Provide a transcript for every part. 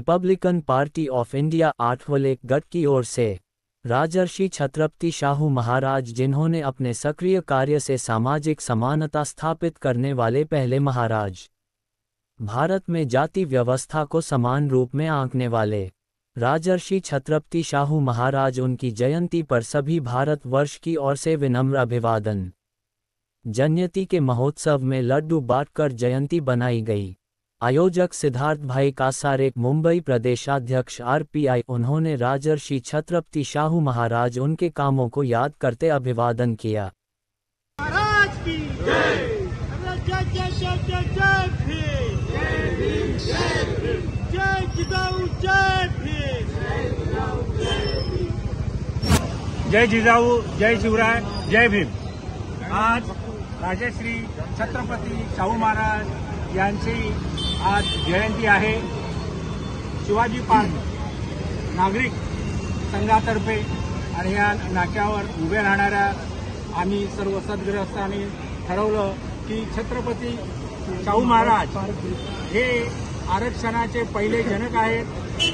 Republican party of India 8वें गठ की or से राजर्षि छत्रपति शाहू महाराज, जिन्होंने अपने सक्रिय कार्य से सामाजिक समानता स्थापित करने वाले पहले महाराज, भारत में जाति व्यवस्था को समान रूप में आंकने वाले राजर्षि छत्रपति शाहू महाराज, उनकी जयंती पर सभी भारतवर्ष की ओर से विनम्र अभिवादन। जयंती के महोत्सव में लड्डू बांटकर जयंती बनाई गई। आयोजक सिद्धार्थ भाई कासारे, मुंबई प्रदेशाध्यक्ष RPI, उन्होंने राजर्षि छत्रपति शाहू महाराज, उनके कामों को याद करते अभिवादन किया। महाराज की जय। जय जय जय जय जय भीम। जय भीम जय भीम। जय जिजाऊ जय भीम। जय जिजाऊ जय शिवराय जय भीम। आज राजश्री छत्रपती शाहू महाराज यांची आज जयंती आहे। शिवाजी पार्क नागरिक संघातर्फे आणि या नाक्यावर उभे राहणाऱ्या आम्ही सर्व सद्ग्रस्तांनी ठरवलं की छत्रपती शाहू महाराज हे आरक्षणाचे पहिले जनक आहेत।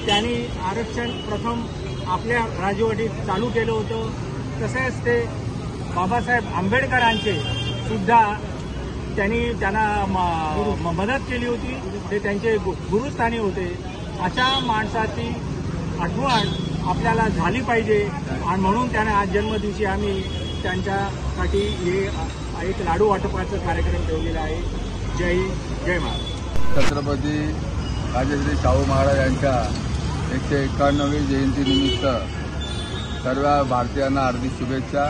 त्यांनी आरक्षण प्रथम आपल्या राजवटीत चालू केलं होतं। तसेच ते बाबासाहेब आंबेडकरांचे सुद्धा त्यांना मदत केली होती। ते त्यांचे गुरुस्थानी होते। अशा माणसाची आठवण आपल्याला झाली पाहिजे आणि म्हणून त्यांना आज जन्मदिवशी आम्ही त्यांच्यासाठी हे एक लाडू वाटपाचा कार्यक्रम ठेवलेला आहे। जय हिंद जय महाराज। छत्रपती राजश्री शाहू महाराज यांच्या 151वी जयंतीनिमित्त सर्व भारतीयांना हार्दिक शुभेच्छा।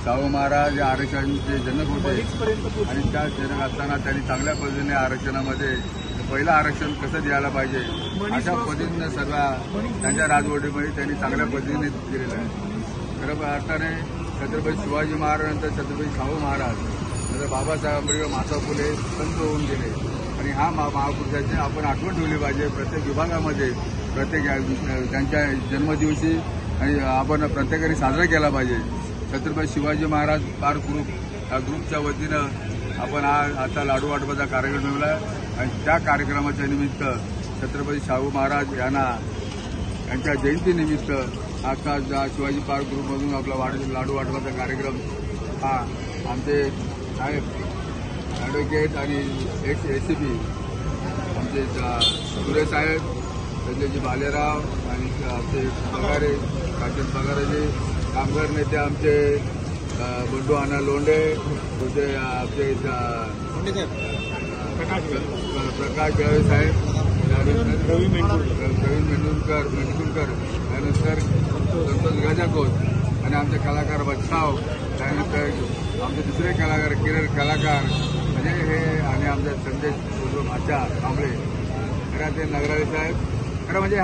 शाहू महाराज हे आरक्षणाचे जनक होते आणि त्या जनक असताना त्यांनी चांगल्या पद्धतीने आरक्षणामध्ये पहिलं आरक्षण कसं द्यायला पाहिजे अशा पद्धतीने सर्व त्यांच्या राजवटीमध्ये त्यांनी चांगल्या पद्धतीने दिलेलं आहे। खरं अर्थाने छत्रपती शिवाजी महाराजांनंतर छत्रपती शाहू महाराज, नंतर बाबासाहेब आंबेडकर, महात्मा फुले संत होऊन गेले आणि हा महापुरुषाची आपण आठवण ठेवली पाहिजे। प्रत्येक विभागामध्ये प्रत्येक त्यांच्या जन्मदिवशी आणि आपण प्रत्येकाने साजरा केला पाहिजे। छत्रपती शिवाजी महाराज पार्क ग्रुप या ग्रुपच्या वतीनं आपण आता लाडू वाटपाचा कार्यक्रम ठेवला आणि त्या कार्यक्रमाच्या निमित्त छत्रपती शाहू महाराज यांच्या जयंतीनिमित्त आता शिवाजी पार्क ग्रुपमधून आपला लाडू वाटपाचा कार्यक्रम हा आमचे साहेब ॲडव्होकेट आणि ACP आमचे सुरेश साहेब, संजयजी भालेराव आणि आमचे पगारे, राजेश पगारेजी, कामगार नेते आमचे बंडू अण्णा लोंढे, आमचे प्रकाश बेळवे साहेब, प्रवीण मेंढुरकर, त्यानंतर संतोष गजाकोत आणि आमचे कलाकार बच्चाव, त्यानंतर आमचे दुसरे कलाकार किरण कलाकार म्हणजे हे आणि आमचे संदेश भाषा कांबळे, खरं ते नगराळे साहेब। खरं म्हणजे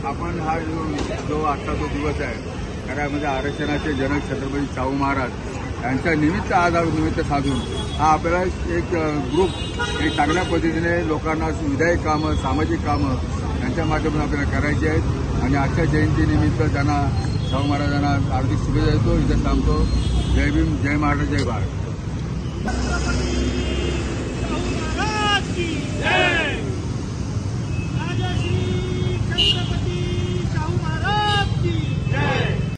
आपण हा जो आजचा जो दिवस आहे खऱ्यामध्ये आरक्षणाचे जनक छत्रपती शाहू महाराज यांच्या निमित्त आज निमित्त साधून हा आपल्याला एक ग्रुप एक चांगल्या पद्धतीने लोकांना विधायक कामं, सामाजिक कामं यांच्या माध्यमातून आपल्याला करायची आहेत आणि आजच्या जयंतीनिमित्त त्यांना शाहू महाराजांना हार्दिक शुभेच्छा देतो। इथं सांगतो जय भीम जय महाराज जय भारत। जय।